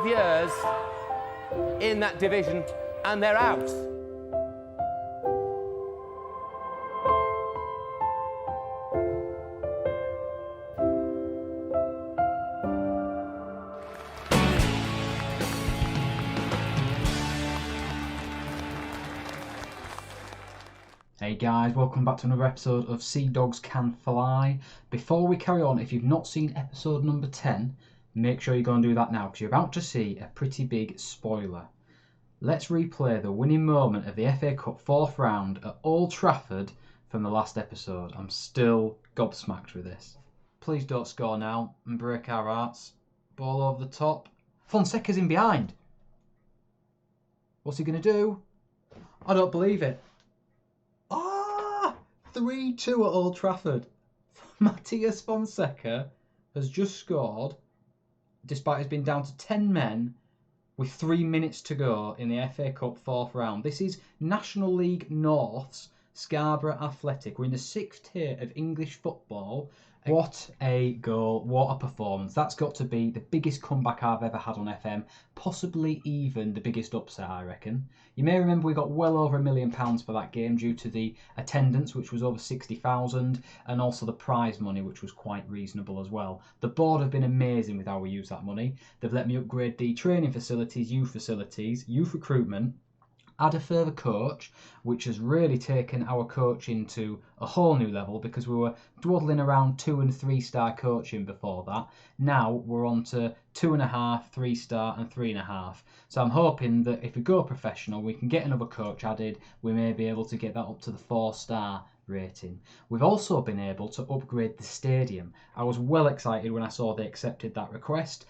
12 years in that division, and they're out. Hey guys, welcome back to another episode of Seadogs Can Fly. Before we carry on, if you've not seen episode number 10, make sure you go and do that now because you're about to see a pretty big spoiler. Let's replay the winning moment of the FA Cup 4th round at Old Trafford from the last episode. I'm still gobsmacked with this. Please don't score now and break our hearts. Ball over the top. Fonseca's in behind. What's he going to do? I don't believe it. 3-2 at Old Trafford. Matthias Fonseca has just scored, despite us being down to 10 men with 3 minutes to go in the FA Cup 4th round. This is National League North's Scarborough Athletic. We're in the 6th tier of English football. What a goal, what a performance. That's got to be the biggest comeback I've ever had on FM, possibly even the biggest upset, I reckon. You may remember we got well over £1 million for that game due to the attendance, which was over 60,000, and also the prize money, which was quite reasonable as well. The board have been amazing with how we use that money. They've let me upgrade the training facilities, youth recruitment, add a further coach, which has really taken our coaching to a whole new level because we were dwaddling around 2 and 3 star coaching before that. Now we're on to 2.5, 3 star and 3.5. So I'm hoping that if we go professional, we can get another coach added. We may be able to get that up to the 4-star rating. We've also been able to upgrade the stadium. I was well excited when I saw they accepted that request,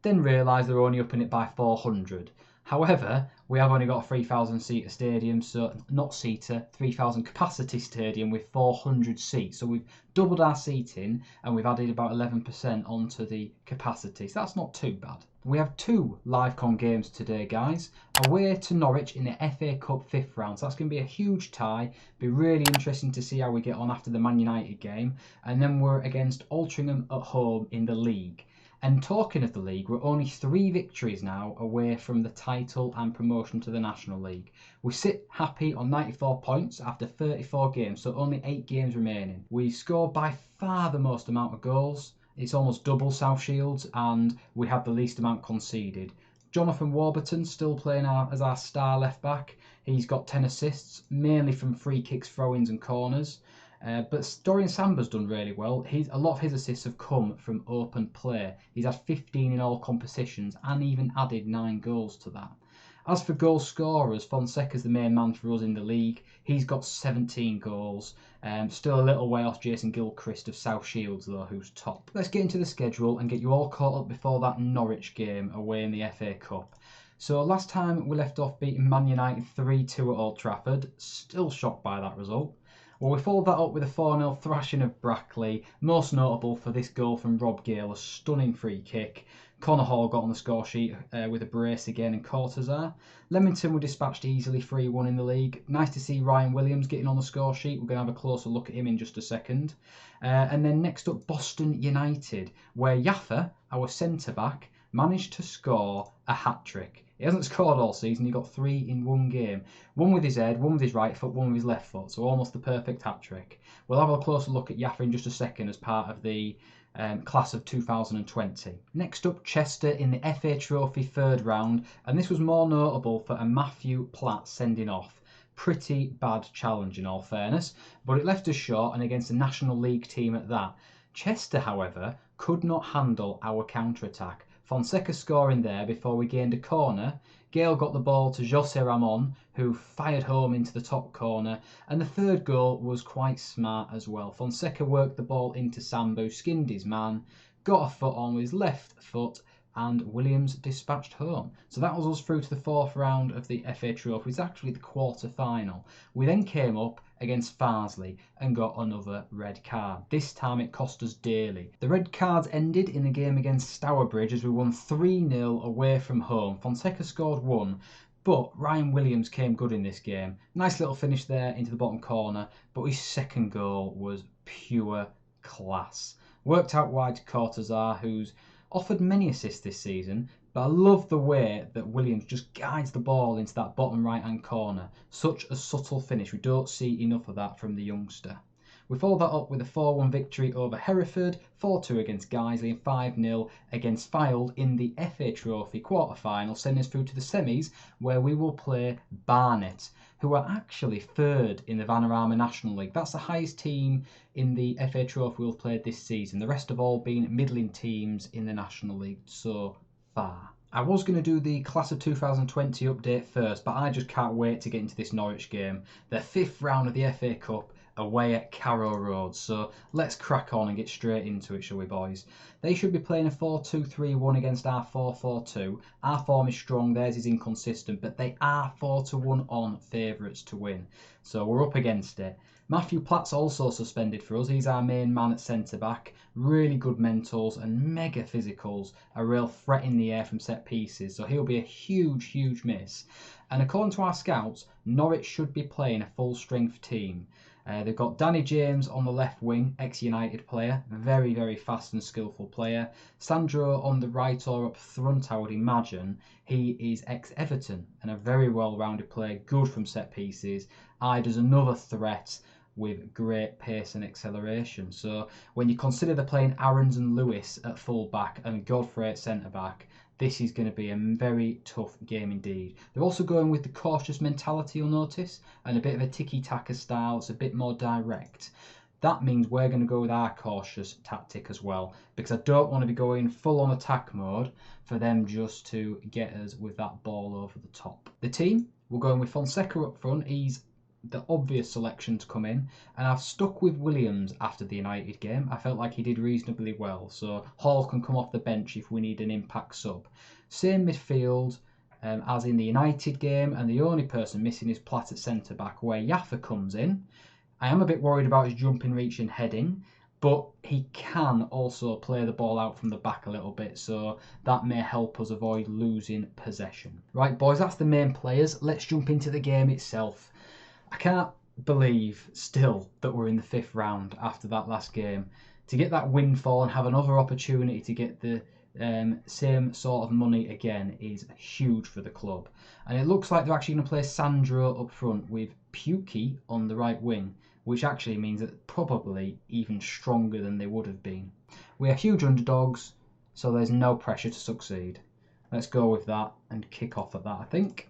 then realised they're only upping it by 400. However, we have only got a 3,000 seater stadium, so not seater, 3,000 capacity stadium with 400 seats. So we've doubled our seating and we've added about 11% onto the capacity. So that's not too bad. We have 2 live-con games today, guys. Away to Norwich in the FA Cup 5th round. So that's going to be a huge tie. Be really interesting to see how we get on after the Man Utd game. And then we're against Altrincham at home in the league. And talking of the league, we're only 3 victories now away from the title and promotion to the National League. We sit happy on 94 points after 34 games, so only 8 games remaining. We score by far the most amount of goals. It's almost double South Shields, and we have the least amount conceded. Jonathan Warburton still playing as our star left back. He's got 10 assists, mainly from free kicks, throw-ins and corners. But Dorian Samber's done really well. A lot of his assists have come from open play. He's had 15 in all competitions and even added 9 goals to that. As for goal scorers, Fonseca's the main man for us in the league. He's got 17 goals. Still a little way off Jason Gilchrist of South Shields though, who's top. Let's get into the schedule and get you all caught up before that Norwich game away in the FA Cup. So last time we left off beating Man Utd 3-2 at Old Trafford. Still shocked by that result. Well, we followed that up with a 4-0 thrashing of Brackley, most notable for this goal from Rob Gale, a stunning free kick. Connor Hall got on the score sheet with a brace again and Cortazar. Leamington were dispatched easily 3-1 in the league. Nice to see Ryan Williams getting on the score sheet. We're going to have a closer look at him in just a second. And then next up, Boston United, where Jaffa, our centre-back, managed to score a hat-trick. He hasn't scored all season, he got 3 in one game. One with his head, one with his right foot, one with his left foot, so almost the perfect hat-trick. We'll have a closer look at Jaffa in just a second as part of the class of 2020. Next up, Chester in the FA Trophy 3rd round, and this was more notable for a Matthew Platt sending off. Pretty bad challenge in all fairness, but it left us short and against a National League team at that. Chester, however, could not handle our counter-attack. Fonseca scoring there before we gained a corner. Gale got the ball to Jose Ramon, who fired home into the top corner, and the 3rd goal was quite smart as well. Fonseca worked the ball into Sambu, skinned his man, got a foot on with his left foot, and Williams dispatched home. So that was us through to the 4th round of the FA Trophy. It's actually the quarter-final. We then came up against Farsley and got another red card. This time it cost us dearly. The red cards ended in the game against Stourbridge as we won 3-0 away from home. Fonseca scored 1, but Ryan Williams came good in this game. Nice little finish there into the bottom corner, but his 2nd goal was pure class. Worked out wide to Cortazar, who's offered many assists this season, But I love the way that Williams just guides the ball into that bottom right-hand corner. Such a subtle finish. We don't see enough of that from the youngster. We followed that up with a 4-1 victory over Hereford, 4-2 against Guiseley and 5-0 against Fylde in the FA Trophy quarter-final, sending us through to the semis where we will play Barnet, who are actually third in the Vanarama National League. That's the highest team in the FA Trophy we've played this season. The rest have all been middling teams in the National League so far. I was going to do the Class of 2020 update first, but I just can't wait to get into this Norwich game. The 5th round of the FA Cup away at Carrow Road. So let's crack on and get straight into it, shall we, boys? They should be playing a 4-2-3-1 against our 4-4-2. Our form is strong, theirs is inconsistent, but they are 4-1 on favourites to win. So we're up against it. Matthew Platt's also suspended for us. He's our main man at centre-back. Really good mentals and mega physicals. A real threat in the air from set pieces. So he'll be a huge, huge miss. And according to our scouts, Norwich should be playing a full-strength team. They've got Danny James on the left wing, ex-United player. Very, very fast and skillful player. Sandro on the right or up front, I would imagine. He is ex-Everton and a very well-rounded player. Good from set pieces. Eyed as another threat with great pace and acceleration. So when you consider they're playing Aarons and Lewis at full back and Godfrey at centre back, this is going to be a very tough game indeed. They're also going with the cautious mentality, you'll notice, and a bit of a tiki-taka style. It's a bit more direct. That means we're going to go with our cautious tactic as well, because I don't want to be going full on attack mode for them just to get us with that ball over the top. The team, we're going with Fonseca up front. He's the obvious selection to come in, and I've stuck with Williams after the United game. I felt like he did reasonably well, so Hall can come off the bench if we need an impact sub. Same midfield as in the United game, and the only person missing is Platt at centre back, where Jaffa comes in. I am a bit worried about his jumping, reach and heading, but he can also play the ball out from the back a little bit, so that may help us avoid losing possession. Right, boys, that's the main players. Let's jump into the game itself. I can't believe still that we're in the 5th round after that last game. To get that windfall and have another opportunity to get the same sort of money again is huge for the club. And it looks like they're actually going to play Sandro up front with Pukki on the right wing, which actually means that probably even stronger than they would have been. We are huge underdogs, so there's no pressure to succeed. Let's go with that and kick off at that, I think.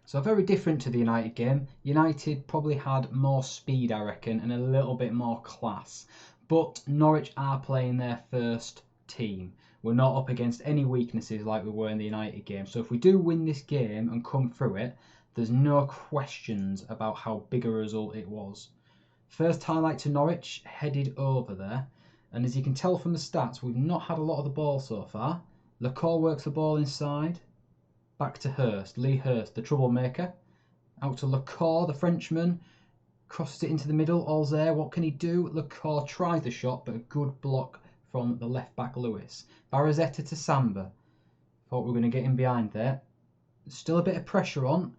So very different to the United game. United probably had more speed, I reckon, and a little bit more class. But Norwich are playing their first team. We're not up against any weaknesses like we were in the United game. So if we do win this game and come through it, there's no questions about how big a result it was. First highlight to Norwich, headed over there. And as you can tell from the stats, we've not had a lot of the ball so far. Lacour works the ball inside. Back to Hurst, Lee Hurst, the troublemaker. Out to Lacour, the Frenchman. Crosses it into the middle. All's there. What can he do? Lacour tries the shot, but a good block from the left back Lewis. Barazetta to Samba. Thought we were going to get him behind there. Still a bit of pressure on.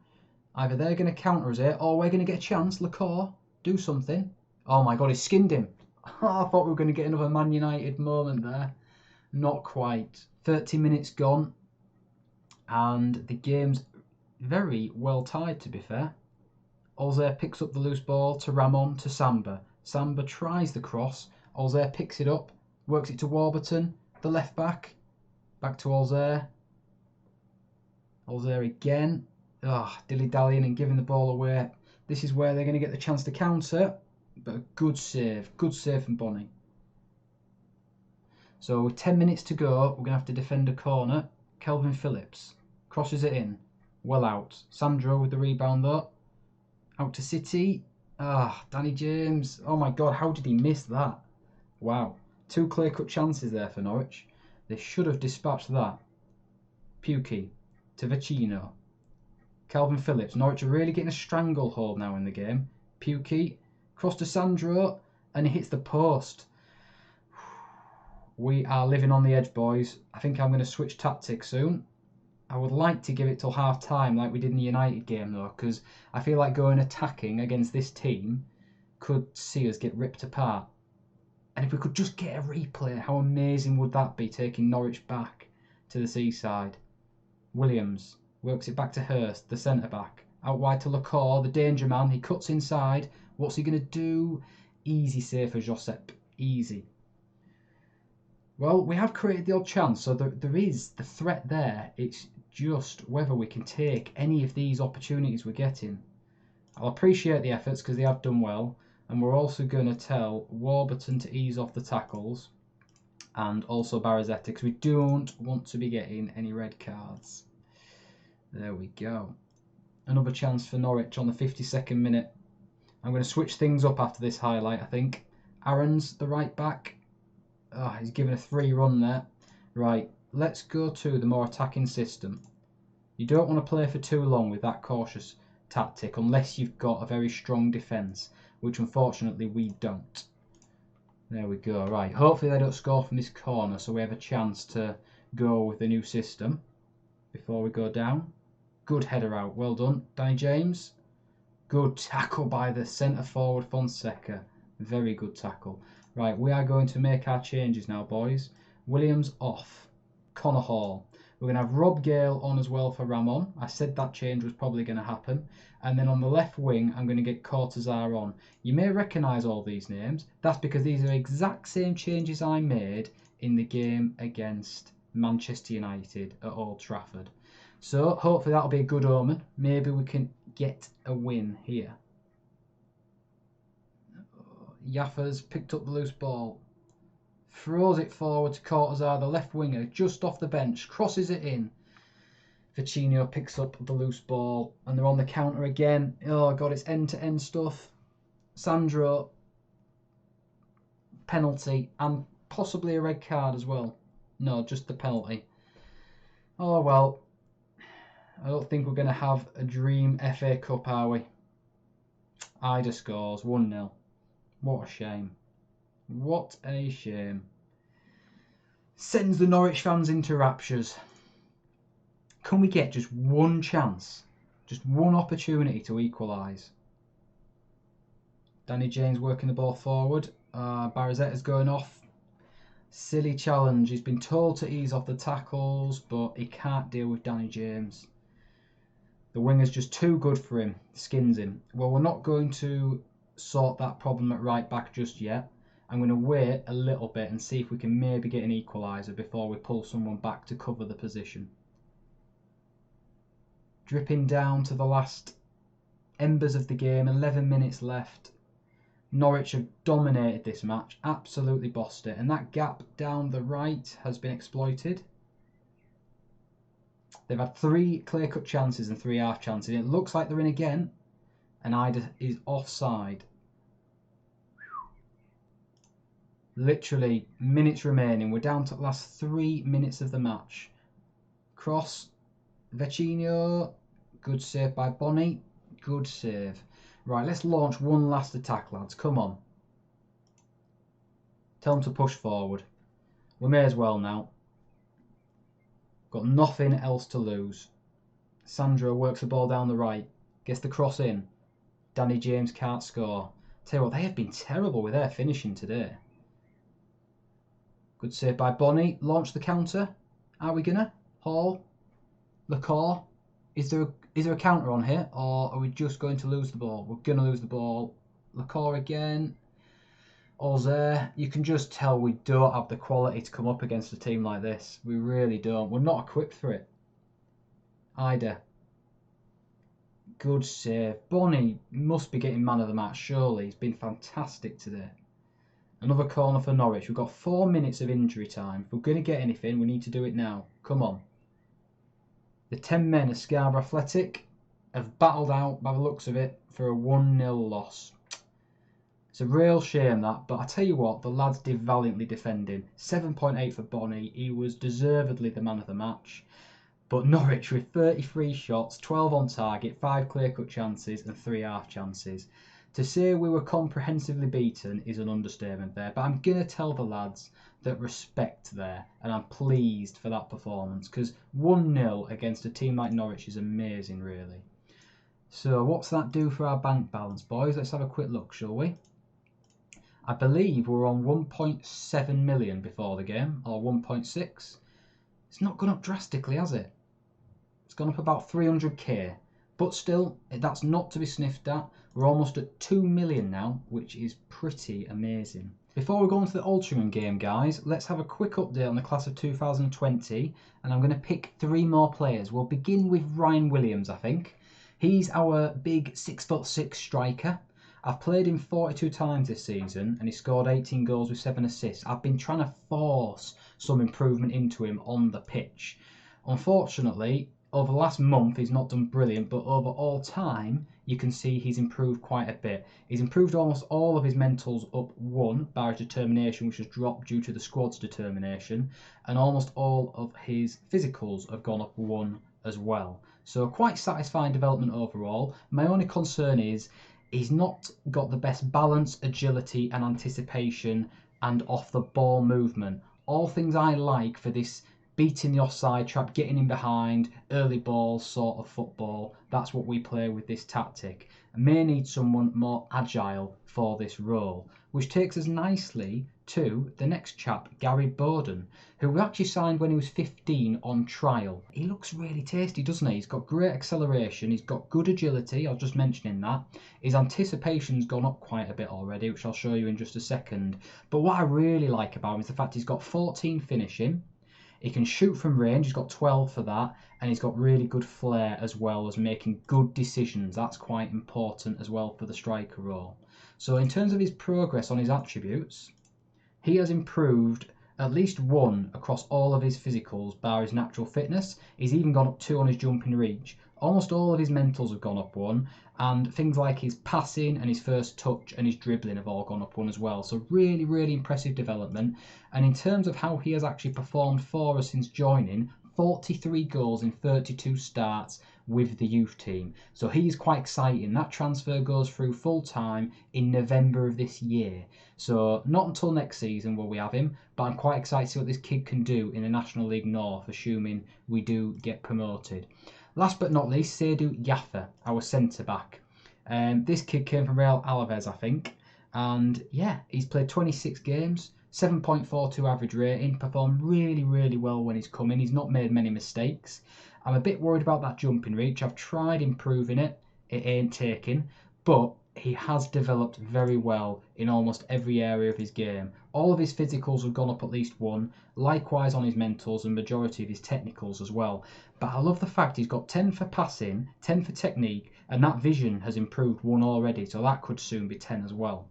Either they're going to counter us here, or we're going to get a chance. Lacour, do something. Oh my God, he skinned him. I thought we were going to get another Man United moment there. Not quite. 30 minutes gone. And the game's very well tied, to be fair. Alzair picks up the loose ball to Ramon to Samba. Samba tries the cross. Alzair picks it up, works it to Warburton, the left back. Back to Alzair. Alzair again. Dilly-dallying and giving the ball away. This is where they're going to get the chance to counter. But a good save from Bonnie. So with 10 minutes to go, we're going to have to defend a corner. Kelvin Phillips crosses it in. Well out. Sandro with the rebound though. Out to City. Danny James. Oh my God, how did he miss that? Wow. 2 clear-cut chances there for Norwich. They should have dispatched that. Pukki to Vecino. Calvin Phillips. Norwich are really getting a stranglehold now in the game. Pukki. Cross to Sandro. And he hits the post. We are living on the edge, boys. I think I'm going to switch tactics soon. I would like to give it till half time like we did in the United game though, because I feel like going attacking against this team could see us get ripped apart. And if we could just get a replay, how amazing would that be, taking Norwich back to the seaside. Williams works it back to Hurst, the centre-back. Out wide to Lacour, the danger man. He cuts inside. What's he going to do? Easy save for Josep. Easy. Well, we have created the odd chance, so there is the threat there. It's just whether we can take any of these opportunities we're getting. I'll appreciate the efforts because they have done well. And we're also going to tell Warburton to ease off the tackles. And also Barazetta, because we don't want to be getting any red cards. There we go. Another chance for Norwich on the 52nd minute. I'm going to switch things up after this highlight, I think. Aaron's the right back. Oh, he's given a free run there. Right, let's go to the more attacking system. You don't want to play for too long with that cautious tactic unless you've got a very strong defence, which unfortunately we don't. There we go. Right, hopefully they don't score from this corner so we have a chance to go with the new system before we go down. Good header out. Well done, Danny James. Good tackle by the centre forward Fonseca. Very good tackle. Right, we are going to make our changes now, boys. Williams off. Connor Hall. We're going to have Rob Gale on as well for Ramon. I said that change was probably going to happen. And then on the left wing, I'm going to get Cortazar on. You may recognise all these names. That's because these are exact same changes I made in the game against Manchester United at Old Trafford. So hopefully that'll be a good omen. Maybe we can get a win here. Yaffa's picked up the loose ball. Throws it forward to Cortazar, the left winger, just off the bench. Crosses it in. Vicinho picks up the loose ball. And they're on the counter again. Oh, God, it's end-to-end stuff. Sandro. Penalty. And possibly a red card as well. No, just the penalty. Oh, well. I don't think we're going to have a dream FA Cup, are we? Ida scores 1-0. What a shame. What a shame. Sends the Norwich fans into raptures. Can we get just one chance? Just one opportunity to equalise? Danny James working the ball forward. Barazetta's going off. Silly challenge. He's been told to ease off the tackles, but he can't deal with Danny James. The winger's just too good for him. Skins him. Well, we're not going to sort that problem at right back just yet. I'm going to wait a little bit and see if we can maybe get an equaliser before we pull someone back to cover the position. Dripping down to the last embers of the game, 11 minutes left. Norwich have dominated this match, absolutely bossed it, and that gap down the right has been exploited. They've had 3 clear-cut chances and 3 half chances. It looks like they're in again, and Ida is offside. Literally minutes remaining. We're down to the last 3 minutes of the match. Cross. Vecino. Good save by Bonnie. Good save. Right, let's launch one last attack, lads. Come on. Tell them to push forward. We may as well now. Got nothing else to lose. Sandro works the ball down the right. Gets the cross in. Danny James can't score. Tell you what, they have been terrible with their finishing today. Good save by Bonnie. Launch the counter. Are we gonna? Hall. Lacour. Is there a counter on here, or are we just going to lose the ball? We're going to lose the ball. Lacour again. Ozer. You can just tell we don't have the quality to come up against a team like this. We really don't. We're not equipped for it. Ida. Good save. Bonnie must be getting man of the match, surely. He's been fantastic today. Another corner for Norwich. We've got 4 minutes of injury time. If we're going to get anything, we need to do it now. Come on. The 10 men of Scarborough Athletic have battled out, by the looks of it, for a 1-0 loss. It's a real shame that, but I tell you what, the lads did valiantly defending. 7.8 for Bonnie. He was deservedly the man of the match. But Norwich with 33 shots, 12 on target, 5 clear-cut chances and 3 half chances. To say we were comprehensively beaten is an understatement there, but I'm going to tell the lads that respect there, and I'm pleased for that performance, because 1-0 against a team like Norwich is amazing, really. So what's that do for our bank balance, boys? Let's have a quick look, shall we? I believe we were on 1.7 million before the game, or 1.6. It's not gone up drastically, has it? It's gone up about 300k. But still, that's not to be sniffed at. We're almost at 2 million now, which is pretty amazing. Before we go on to the Altrincham game, guys, let's have a quick update on the class of 2020. And I'm going to pick 3 more players. We'll begin with Ryan Williams, I think. He's our big 6'6" striker. I've played him 42 times this season and he scored 18 goals with 7 assists. I've been trying to force some improvement into him on the pitch. Unfortunately, over the last month he's not done brilliant, but over all time you can see he's improved quite a bit. He's improved almost all of his mentals up 1, bar his determination, which has dropped due to the squad's determination, and almost all of his physicals have gone up 1 as well. So quite satisfying development overall. My only concern is he's not got the best balance, agility and anticipation and off the ball movement. All things I like for this beating the offside trap, getting in behind, early ball sort of football. That's what we play with this tactic. I may need someone more agile for this role, which takes us nicely to the next chap, Gary Bowden, who we actually signed when he was 15 on trial. He looks really tasty, doesn't he? He's got great acceleration, he's got good agility, I was just mentioning that. His anticipation's gone up quite a bit already, which I'll show you in just a second. But what I really like about him is the fact he's got 14 finishing. He can shoot from range, he's got 12 for that, and he's got really good flair as well as making good decisions. That's quite important as well for the striker role. So in terms of his progress on his attributes, he has improved at least 1 across all of his physicals, bar his natural fitness. He's even gone up 2 on his jumping reach. Almost all of his mentals have gone up 1, and things like his passing and his first touch and his dribbling have all gone up 1 as well. So really, really impressive development. And in terms of how he has actually performed for us since joining, 43 goals in 32 starts with the youth team. So he's quite exciting. That transfer goes through full time in November of this year. So not until next season will we have him, but I'm quite excited to see what this kid can do in the National League North, assuming we do get promoted. Last but not least, Seadogs, our centre-back. This kid came from Real Alaves, I think. And yeah, he's played 26 games, 7.42 average rating, performed really, really well when he's come in. He's not made many mistakes. I'm a bit worried about that jumping reach. I've tried improving it. It ain't taking. But he has developed very well in almost every area of his game. All of his physicals have gone up at least 1, likewise on his mentals and majority of his technicals as well. But I love the fact he's got 10 for passing, 10 for technique, and that vision has improved 1 already, so that could soon be 10 as well.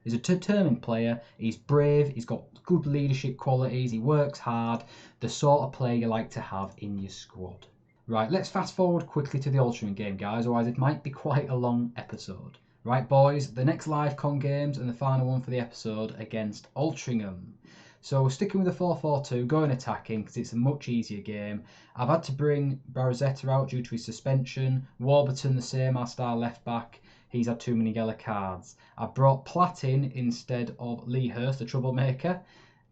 He's a determined player, he's brave, he's got good leadership qualities, he works hard, the sort of player you like to have in your squad. Right, let's fast forward quickly to the Altrincham game, guys, otherwise it might be quite a long episode. Right, boys, the next live con games and the final one for the episode against Altrincham. So we're sticking with the 4-4-2, going attacking because it's a much easier game. I've had to bring Barazetta out due to his suspension. Warburton the same, our star left back. He's had too many yellow cards. I brought Platt in instead of Lee Hurst, the troublemaker,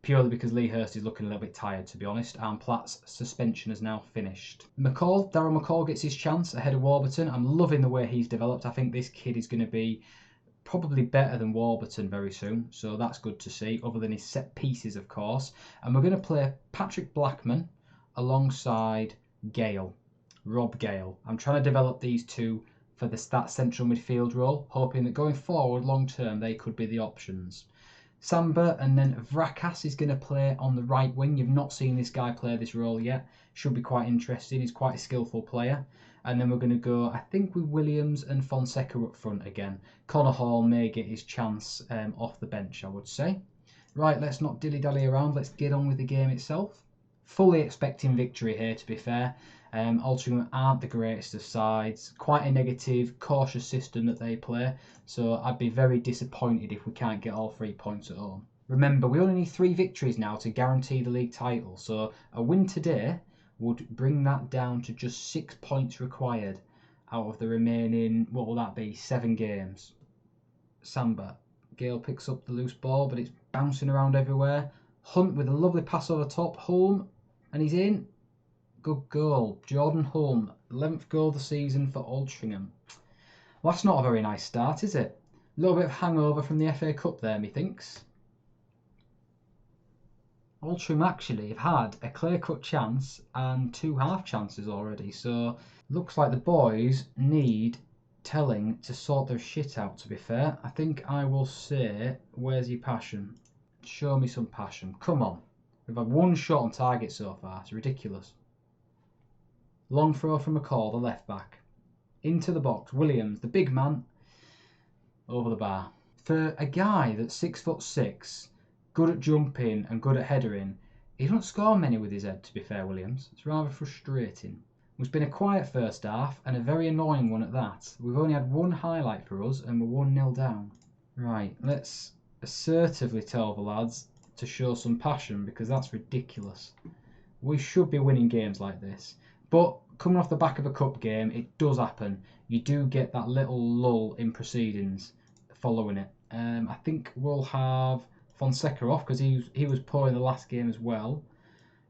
purely because Lee Hurst is looking a little bit tired, to be honest, and Platt's suspension is now finished. Darryl McCall gets his chance ahead of Warburton. I'm loving the way he's developed. I think this kid is going to be probably better than Warburton very soon, so that's good to see, other than his set pieces, of course. And we're going to play Patrick Blackman alongside Rob Gale. I'm trying to develop these two for that central midfield role, hoping that going forward, long term, they could be the options. Samba and then Vrakas is going to play on the right wing. You've not seen this guy play this role yet. Should be quite interesting. He's quite a skillful player. And then we're going to go, I think, with Williams and Fonseca up front again. Connor Hall may get his chance off the bench, I would say. Right, let's not dilly-dally around. Let's get on with the game itself. Fully expecting victory here, to be fair. Altrincham aren't the greatest of sides. Quite a negative, cautious system that they play. So I'd be very disappointed if we can't get all 3 points at home. Remember, we only need 3 victories now to guarantee the league title. So a win today would bring that down to just 6 points required out of the remaining, what will that be, 7 games. Samba. Gale picks up the loose ball, but it's bouncing around everywhere. Hunt with a lovely pass over top. Holm, and he's in. Good goal. Jordan Holm, 11th goal of the season for Altrincham. Well, that's not a very nice start, is it? A little bit of hangover from the FA Cup there, methinks. Altrincham actually have had a clear-cut chance and 2 half chances already, so looks like the boys need telling to sort their shit out, to be fair. I think I will say, where's your passion? Show me some passion. Come on. We've had 1 shot on target so far. It's ridiculous. Long throw from McCall, the left back. Into the box. Williams, the big man, over the bar. For a guy that's 6'6", good at jumping and good at headering, he doesn't score many with his head, to be fair, Williams. It's rather frustrating. It's been a quiet first half and a very annoying one at that. We've only had 1 highlight for us and we're 1-0 down. Right, let's assertively tell the lads to show some passion, because that's ridiculous. We should be winning games like this. But coming off the back of a cup game, it does happen. You do get that little lull in proceedings following it. I think we'll have Fonseca off because he was poor in the last game as well.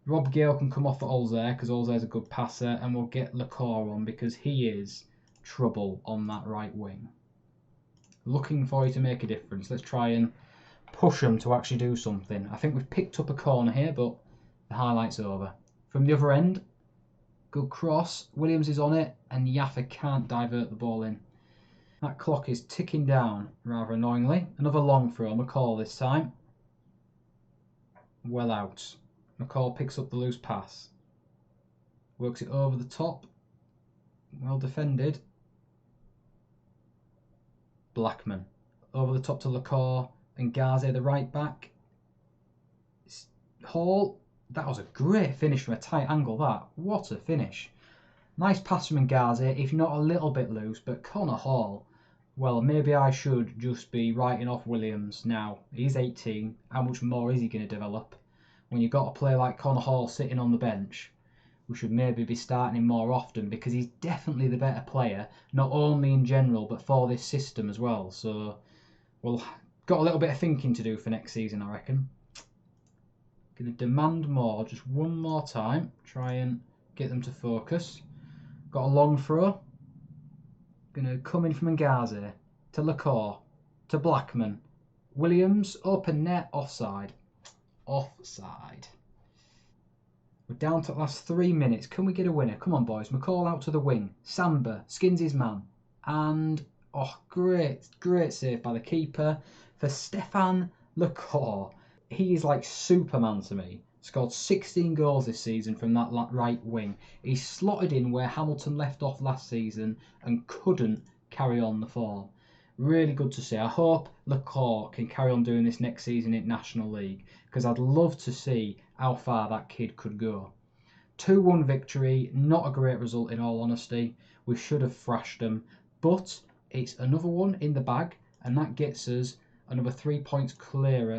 Rob Gale can come off for Olzer because Olzer's a good passer, and we'll get Lacour on because he is trouble on that right wing. Looking for you to make a difference. Let's try and push them to actually do something. I think we've picked up a corner here, but the highlight's over. From the other end, good cross. Williams is on it, and Yaffa can't divert the ball in. That clock is ticking down, rather annoyingly. Another long throw, McCall this time. Well out. McCall picks up the loose pass. Works it over the top. Well defended. Blackman. Over the top to Lacour and Gaze, the right back. Hall. That was a great finish from a tight angle, that. What a finish. Nice pass from Ngazi, if not a little bit loose, but Connor Hall, well, maybe I should just be writing off Williams now. He's 18. How much more is he going to develop? When you've got a player like Connor Hall sitting on the bench, we should maybe be starting him more often, because he's definitely the better player, not only in general, but for this system as well. So, well, got a little bit of thinking to do for next season, I reckon. Going to demand more, just 1 more time. Try and get them to focus. Got a long throw. Going to come in from Ngazi to Lacour to Blackman. Williams, open net, offside. Offside. We're down to the last 3 minutes. Can we get a winner? Come on, boys. McCall out to the wing. Samba skins his man. And, oh, great save by the keeper for Stefan Lacour. He is like Superman to me. Scored 16 goals this season from that right wing. He slotted in where Hamilton left off last season and couldn't carry on the form. Really good to see. I hope Lacour can carry on doing this next season in National League, because I'd love to see how far that kid could go. 2-1 victory, not a great result in all honesty. We should have thrashed them, but it's another one in the bag, and that gets us another 3 points closer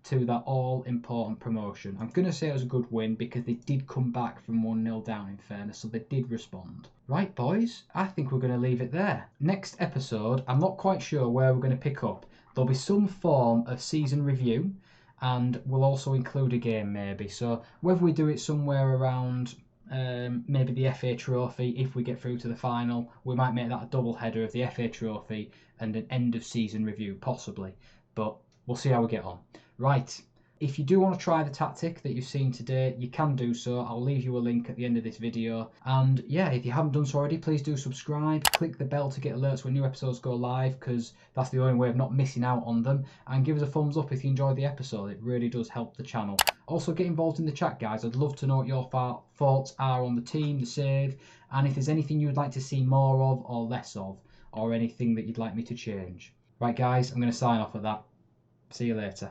to that all-important promotion. I'm going to say it was a good win because they did come back from 1-0 down, in fairness, so they did respond. Right, boys, I think we're going to leave it there. Next episode, I'm not quite sure where we're going to pick up. There'll be some form of season review, and we'll also include a game maybe. So whether we do it somewhere around maybe the FA Trophy, if we get through to the final, we might make that a double header of the FA Trophy and an end of season review, possibly. But we'll see how we get on. Right, if you do want to try the tactic that you've seen today, you can do so. I'll leave you a link at the end of this video. And yeah, if you haven't done so already, please do subscribe. Click the bell to get alerts when new episodes go live, because that's the only way of not missing out on them. And give us a thumbs up if you enjoyed the episode. It really does help the channel. Also, get involved in the chat, guys. I'd love to know what your thoughts are on the team, the save, and if there's anything you would like to see more of or less of, or anything that you'd like me to change. Right, guys, I'm going to sign off at that. See you later.